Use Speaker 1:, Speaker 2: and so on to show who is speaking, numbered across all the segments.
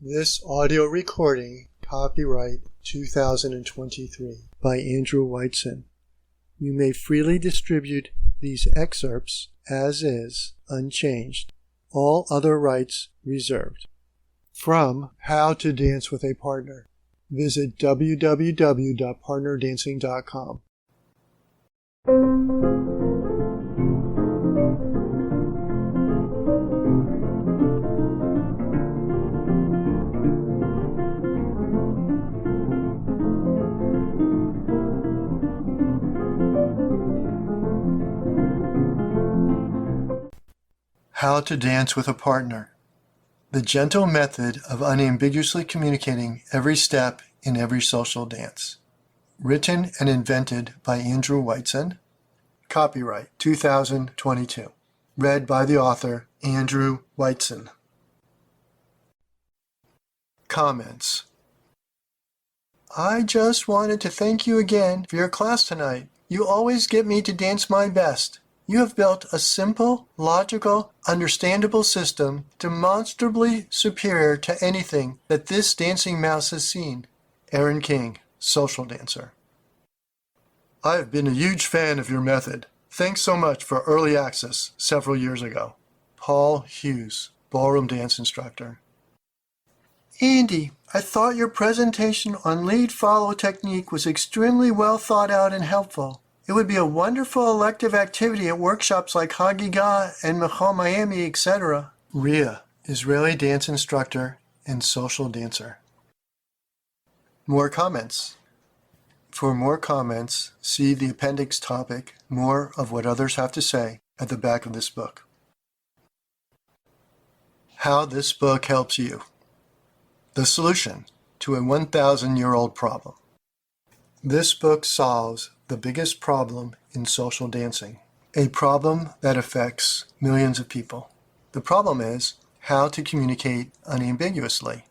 Speaker 1: This audio recording, copyright 2023, by Andrew Weitzen. You may freely distribute these excerpts as is, unchanged. All other rights reserved. From How to Dance with a Partner. Visit www.partnerdancing.com. How to Dance with a Partner. The gentle method of unambiguously communicating every step in every social dance. Written and invented by Andrew Weitzen. Copyright 2022. Read by the author, Andrew Weitzen. Comments. I just wanted to thank you again for your class tonight. You always get me to dance my best. You have built a simple, logical, understandable system demonstrably superior to anything that this dancing mouse has seen. Aaron King, social dancer. I have been a huge fan of your method. Thanks so much for early access several years ago. Paul Hughes, ballroom dance instructor. Andy, I thought your presentation on lead-follow technique was extremely well thought out and helpful. It would be a wonderful elective activity at workshops like Hagiga and Mechal Miami, etc. Ria, Israeli dance instructor and social dancer. More comments. For more comments, see the appendix topic, More of What Others Have to Say, at the back of this book. How this book helps you. The solution to a 1,000-year-old problem. This book solves the biggest problem in social dancing, a problem that affects millions of people. The problem is how to communicate unambiguously.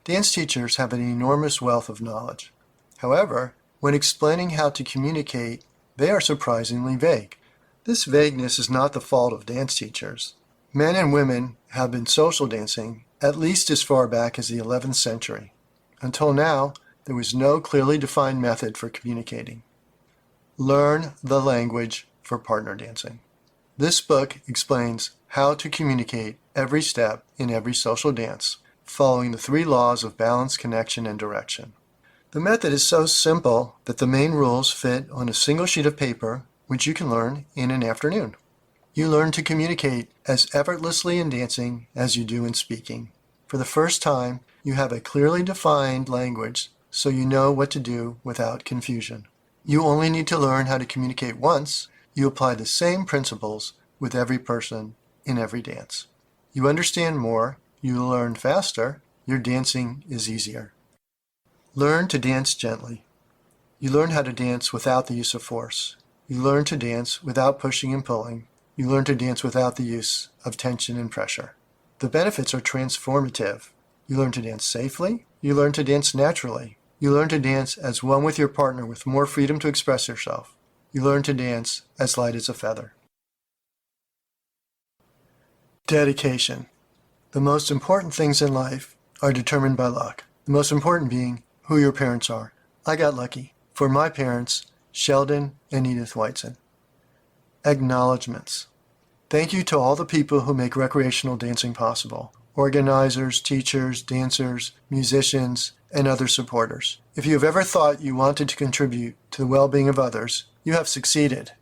Speaker 1: Dance teachers have an enormous wealth of knowledge. However, when explaining how to communicate, they are surprisingly vague. This vagueness is not the fault of dance teachers. Men and women have been social dancing at least as far back as the 11th century. Until now, there was no clearly defined method for communicating. Learn the language for partner dancing. This book explains how to communicate every step in every social dance, following the 3 laws of balance, connection, and direction. The method is so simple that the main rules fit on a single sheet of paper, which you can learn in an afternoon. You learn to communicate as effortlessly in dancing as you do in speaking. For the first time, you have a clearly defined language, so you know what to do without confusion. You only need to learn how to communicate once. You apply the same principles with every person in every dance. You understand more, you learn faster, your dancing is easier. Learn to dance gently. You learn how to dance without the use of force. You learn to dance without pushing and pulling. You learn to dance without the use of tension and pressure. The benefits are transformative. You learn to dance safely. You learn to dance naturally. You learn to dance as one with your partner with more freedom to express yourself. You learn to dance as light as a feather. Dedication. The most important things in life are determined by luck. The most important being who your parents are. I got lucky. For my parents, Sheldon and Edith Weitzen. Acknowledgements. Thank you to all the people who make recreational dancing possible. Organizers, teachers, dancers, musicians, and other supporters. If you have ever thought you wanted to contribute to the well-being of others, you have succeeded.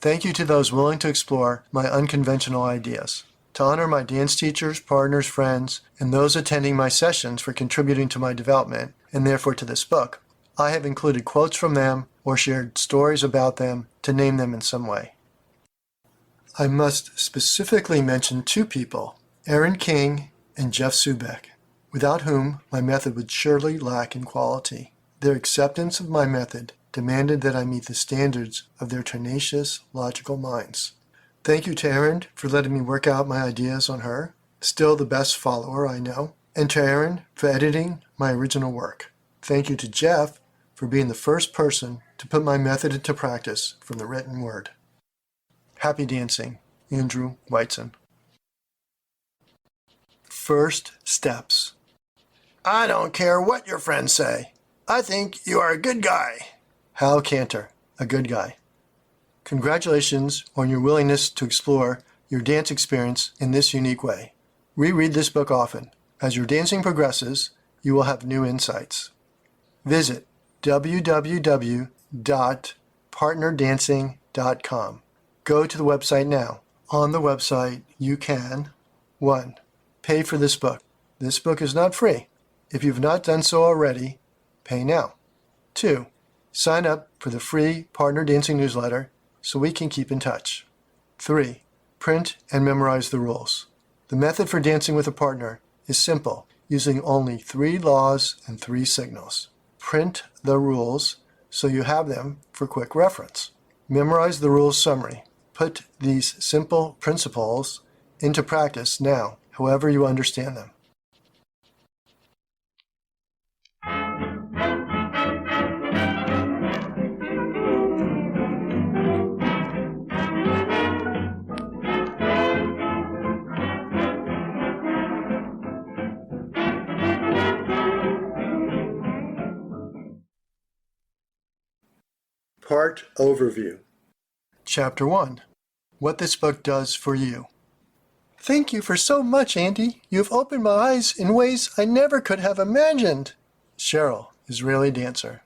Speaker 1: Thank you to those willing to explore my unconventional ideas. To honor my dance teachers, partners, friends, and those attending my sessions for contributing to my development, and therefore to this book, I have included quotes from them or shared stories about them to name them in some way. I must specifically mention 2 people, Aaron King and Jeff Subeck, without whom my method would surely lack in quality. Their acceptance of my method demanded that I meet the standards of their tenacious, logical minds. Thank you to Aaron for letting me work out my ideas on her, still the best follower I know, and to Aaron for editing my original work. Thank you to Jeff for being the first person to put my method into practice from the written word. Happy dancing, Andrew Weitzen. First steps. I don't care what your friends say. I think you are a good guy. Hal Cantor, a good guy. Congratulations on your willingness to explore your dance experience in this unique way. Reread this book often. As your dancing progresses, you will have new insights. Visit www.partnerdancing.com. Go to the website now. On the website, you can 1. Pay for this book. This book is not free. If you've not done so already, pay now. 2. Sign up for the free Partner Dancing newsletter so we can keep in touch. 3. Print and memorize the rules. The method for dancing with a partner is simple, using only 3 laws and 3 signals. Print the rules so you have them for quick reference. Memorize the rules summary. Put these simple principles into practice now, however you understand them. Part Overview. Chapter 1. What this book does for you. Thank you for so much, Andy. You've opened my eyes in ways I never could have imagined. Cheryl, Israeli dancer.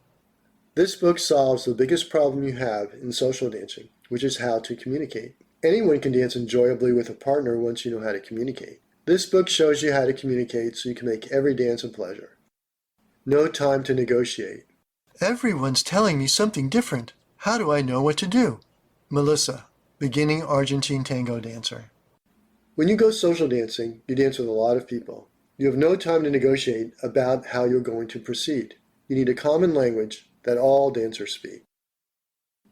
Speaker 1: This book solves the biggest problem you have in social dancing, which is how to communicate. Anyone can dance enjoyably with a partner once you know how to communicate. This book shows you how to communicate so you can make every dance a pleasure. No time to negotiate. Everyone's telling me something different. How do I know what to do? Melissa, beginning Argentine tango dancer. When you go social dancing, you dance with a lot of people. You have no time to negotiate about how you're going to proceed. You need a common language that all dancers speak.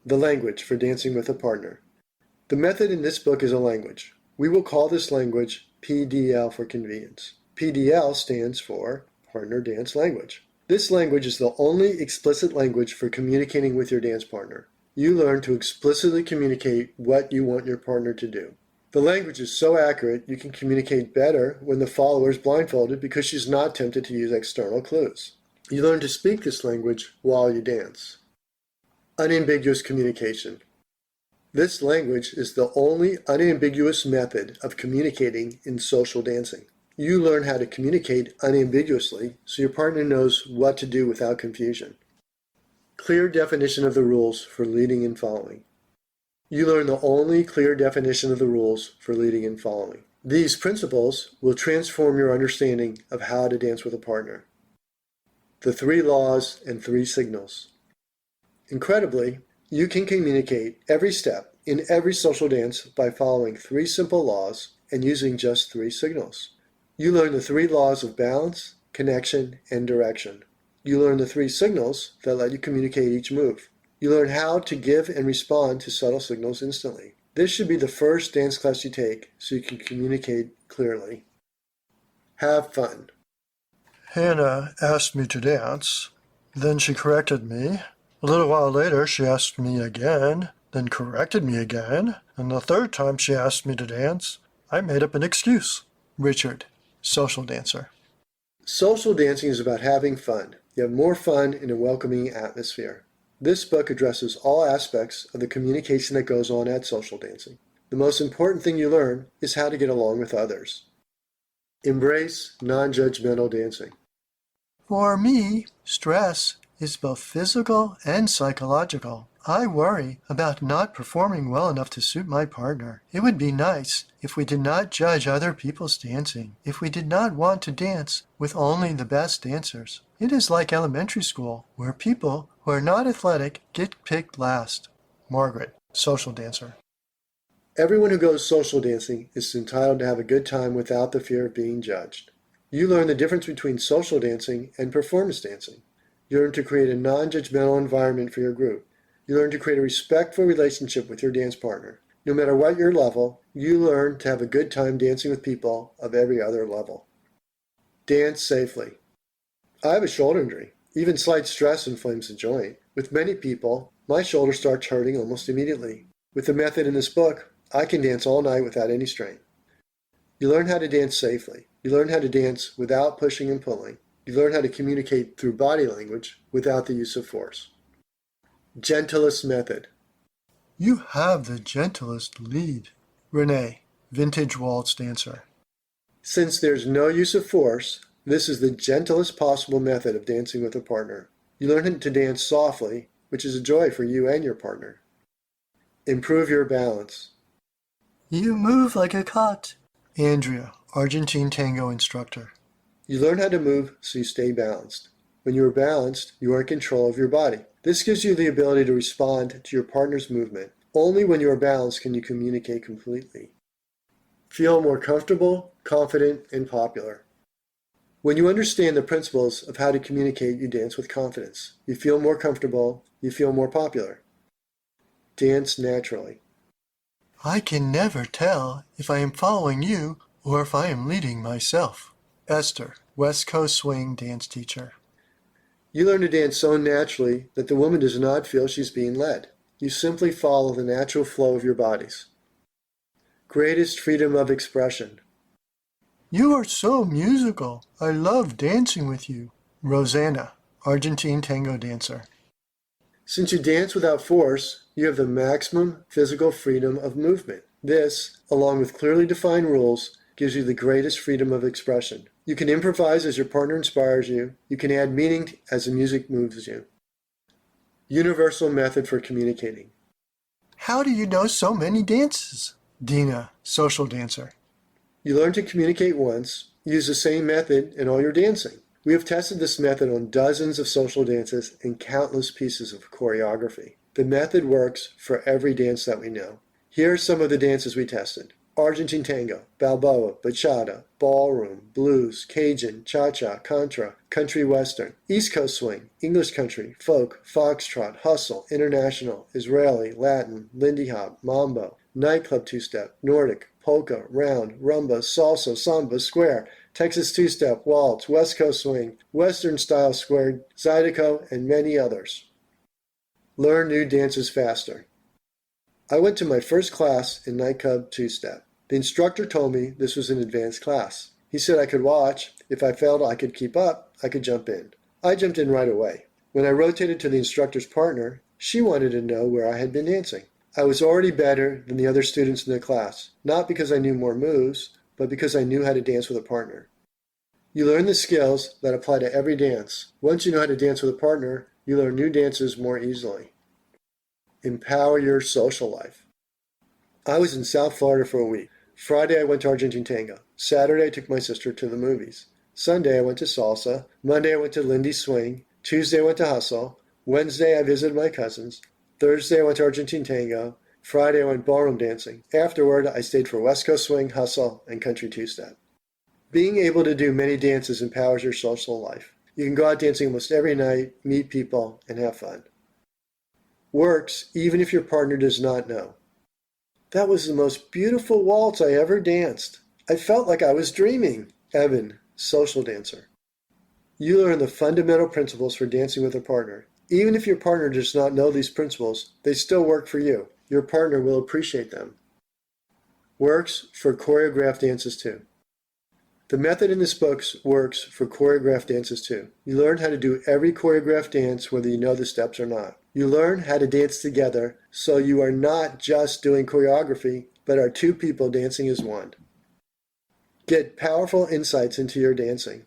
Speaker 1: The language for dancing with a partner. The method in this book is a language. We will call this language PDL for convenience. PDL stands for Partner Dance Language. This language is the only explicit language for communicating with your dance partner. You learn to explicitly communicate what you want your partner to do. The language is so accurate you can communicate better when the follower is blindfolded because she's not tempted to use external clues. You learn to speak this language while you dance. Unambiguous communication. This language is the only unambiguous method of communicating in social dancing. You learn how to communicate unambiguously so your partner knows what to do without confusion. Clear definition of the rules for leading and following. You learn the only clear definition of the rules for leading and following. These principles will transform your understanding of how to dance with a partner. The 3 laws and 3 signals. Incredibly, you can communicate every step in every social dance by following 3 simple laws and using just 3 signals. You learn the 3 laws of balance, connection, and direction. You learn the 3 signals that let you communicate each move. You learn how to give and respond to subtle signals instantly. This should be the first dance class you take so you can communicate clearly. Have fun. Hannah asked me to dance. Then she corrected me. A little while later she asked me again, then corrected me again. And the 3rd time she asked me to dance, I made up an excuse. Richard, social dancer. Social dancing is about having fun. You have more fun in a welcoming atmosphere. This book addresses all aspects of the communication that goes on at social dancing. The most important thing you learn is how to get along with others. Embrace non-judgmental dancing. For me, stress is both physical and psychological. I worry about not performing well enough to suit my partner. It would be nice if we did not judge other people's dancing, if we did not want to dance with only the best dancers. It is like elementary school, where people who are not athletic get picked last. Margaret, social dancer. Everyone who goes social dancing is entitled to have a good time without the fear of being judged. You learn the difference between social dancing and performance dancing. You learn to create a non-judgmental environment for your group. You learn to create a respectful relationship with your dance partner. No matter what your level, you learn to have a good time dancing with people of every other level. Dance safely. I have a shoulder injury. Even slight stress inflames the joint. With many people, my shoulder starts hurting almost immediately. With the method in this book, I can dance all night without any strain. You learn how to dance safely. You learn how to dance without pushing and pulling. You learn how to communicate through body language without the use of force. Gentlest method. You have the gentlest lead. Renee, vintage waltz dancer. Since there's no use of force, this is the gentlest possible method of dancing with a partner. You learn to dance softly, which is a joy for you and your partner. Improve your balance. You move like a cot. Andrea, Argentine tango instructor. You learn how to move so you stay balanced. When you are balanced, you are in control of your body. This gives you the ability to respond to your partner's movement. Only when you are balanced can you communicate completely. Feel more comfortable, confident, and popular. When you understand the principles of how to communicate, you dance with confidence. You feel more comfortable, you feel more popular. Dance naturally. I can never tell if I am following you or if I am leading myself. Esther, West Coast swing dance teacher. You learn to dance so naturally that the woman does not feel she's being led. You simply follow the natural flow of your bodies. Greatest freedom of expression. You are so musical. I love dancing with you. Rosanna, Argentine tango dancer. Since you dance without force, you have the maximum physical freedom of movement. This, along with clearly defined rules, gives you the greatest freedom of expression. You can improvise as your partner inspires you. You can add meaning as the music moves you. Universal method for communicating. How do you know so many dances? Dina, social dancer. You learn to communicate once, use the same method in all your dancing. We have tested this method on dozens of social dances and countless pieces of choreography. The method works for every dance that we know. Here are some of the dances we tested. Argentine tango, Balboa, bachata, ballroom, blues, Cajun, cha-cha, contra, country western, East Coast swing, English country, folk, foxtrot, hustle, international, Israeli, Latin, Lindy hop, mambo, nightclub two-step, Nordic, polka, round, rumba, salsa, samba, square, Texas two-step, waltz, West Coast swing, Western style square, zydeco, and many others. Learn new dances faster. I went to my first class in nightclub two-step. The instructor told me this was an advanced class. He said I could watch. If I felt I could keep up, I could jump in. I jumped in right away. When I rotated to the instructor's partner, she wanted to know where I had been dancing. I was already better than the other students in the class, not because I knew more moves, but because I knew how to dance with a partner. You learn the skills that apply to every dance. Once you know how to dance with a partner, you learn new dances more easily. Empower your social life. I was in South Florida for a week. Friday I went to Argentine tango. Saturday I took my sister to the movies. Sunday I went to salsa. Monday I went to Lindy swing. Tuesday I went to hustle. Wednesday I visited my cousins. Thursday I went to Argentine tango. Friday I went ballroom dancing. Afterward I stayed for West Coast swing, hustle, and country two-step. Being able to do many dances empowers your social life. You can go out dancing almost every night, meet people, and have fun. Works even if your partner does not know. That was the most beautiful waltz I ever danced. I felt like I was dreaming. Evan, social dancer. You learn the fundamental principles for dancing with a partner. Even if your partner does not know these principles, they still work for you. Your partner will appreciate them. Works for choreographed dances too. The method in this book works for choreographed dances too. You learn how to do every choreographed dance whether you know the steps or not. You learn how to dance together so you are not just doing choreography, but are two people dancing as one. Get powerful insights into your dancing.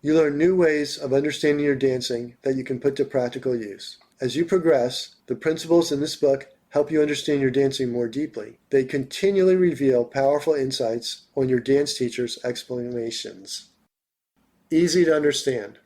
Speaker 1: You learn new ways of understanding your dancing that you can put to practical use. As you progress, the principles in this book help you understand your dancing more deeply. They continually reveal powerful insights on your dance teacher's explanations. Easy to understand.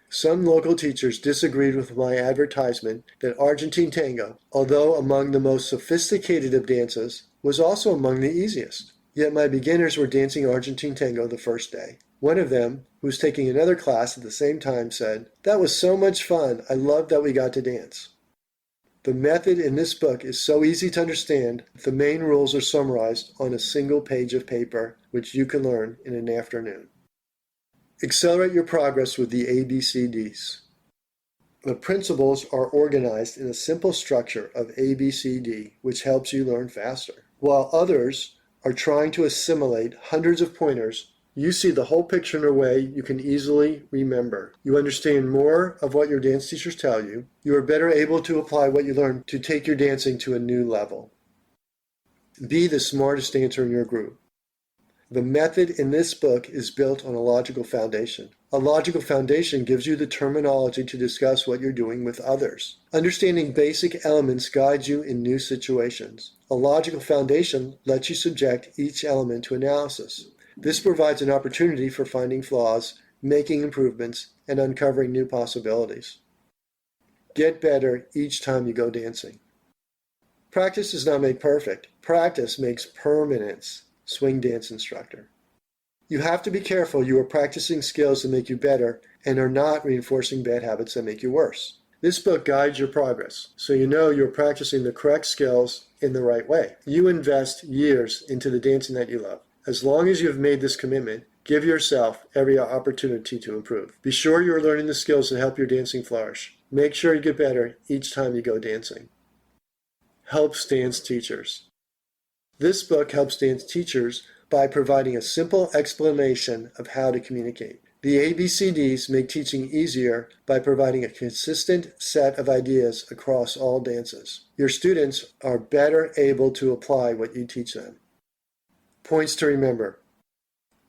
Speaker 1: Some local teachers disagreed with my advertisement that Argentine tango, although among the most sophisticated of dances, was also among the easiest. Yet my beginners were dancing Argentine tango the first day. One of them, who was taking another class at the same time, said, "That was so much fun. I loved that we got to dance." The method in this book is so easy to understand. The main rules are summarized on a single page of paper, which you can learn in an afternoon. Accelerate your progress with the ABCDs. The principles are organized in a simple structure of ABCD, which helps you learn faster, while others are trying to assimilate hundreds of pointers You see the whole picture in a way you can easily remember. You understand more of what your dance teachers tell you. You are better able to apply what you learn to take your dancing to a new level. Be the smartest dancer in your group. The method in this book is built on a logical foundation. A logical foundation gives you the terminology to discuss what you're doing with others. Understanding basic elements guides you in new situations. A logical foundation lets you subject each element to analysis. This provides an opportunity for finding flaws, making improvements, and uncovering new possibilities. Get better each time you go dancing. Practice does not make perfect. Practice makes permanence. Swing dance instructor. You have to be careful you are practicing skills that make you better and are not reinforcing bad habits that make you worse. This book guides your progress, so you know you're practicing the correct skills in the right way. You invest years into the dancing that you love. As long as you have made this commitment, give yourself every opportunity to improve. Be sure you're learning the skills that help your dancing flourish. Make sure you get better each time you go dancing. Helps dance teachers. This book helps dance teachers by providing a simple explanation of how to communicate. The ABCDs make teaching easier by providing a consistent set of ideas across all dances. Your students are better able to apply what you teach them. Points to remember.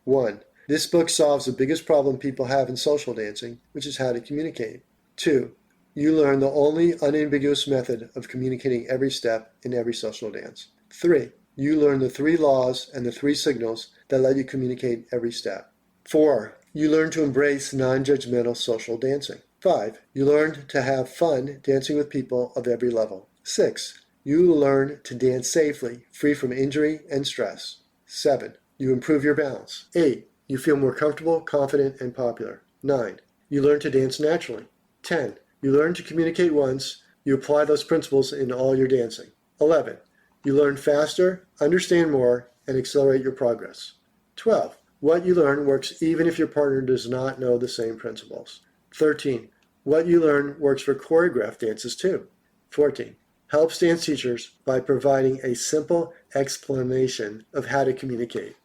Speaker 1: 1. This book solves the biggest problem people have in social dancing, which is how to communicate. 2. You learn the only unambiguous method of communicating every step in every social dance. 3. You learn the 3 laws and the 3 signals that let you communicate every step. 4. You learn to embrace non-judgmental social dancing. 5. You learn to have fun dancing with people of every level. 6. You learn to dance safely, free from injury and stress. 7. You improve your balance. 8. You feel more comfortable, confident, and popular. 9. You learn to dance naturally. 10. You learn to communicate once. You apply those principles in all your dancing. 11. You learn faster, understand more, and accelerate your progress. 12. What you learn works even if your partner does not know the same principles. 13. What you learn works for choreographed dances too. 14. Helps dance teachers by providing a simple explanation of how to communicate.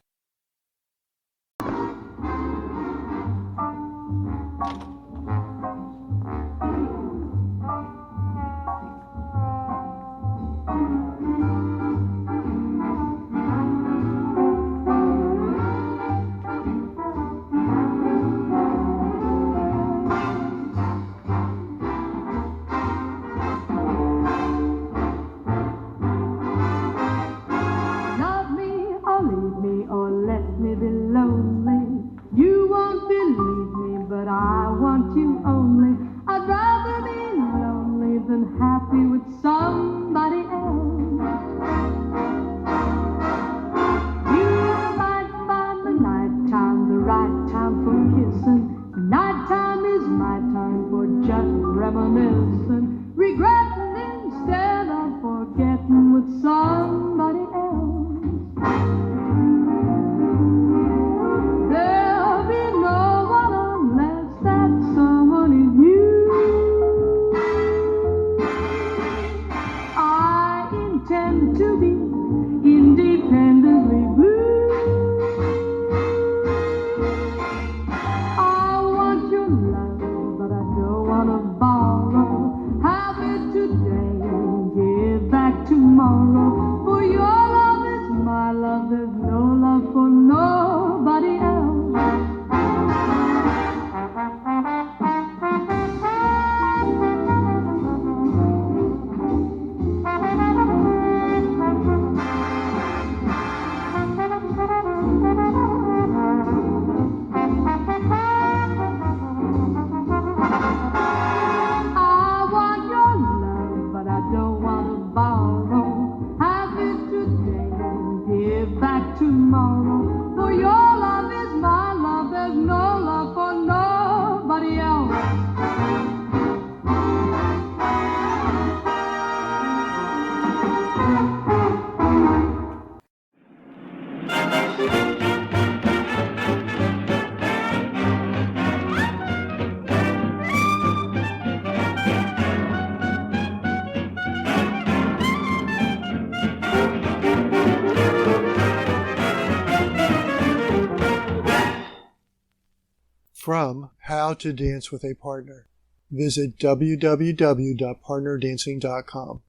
Speaker 1: from How to Dance with a Partner. Visit www.partnerdancing.com.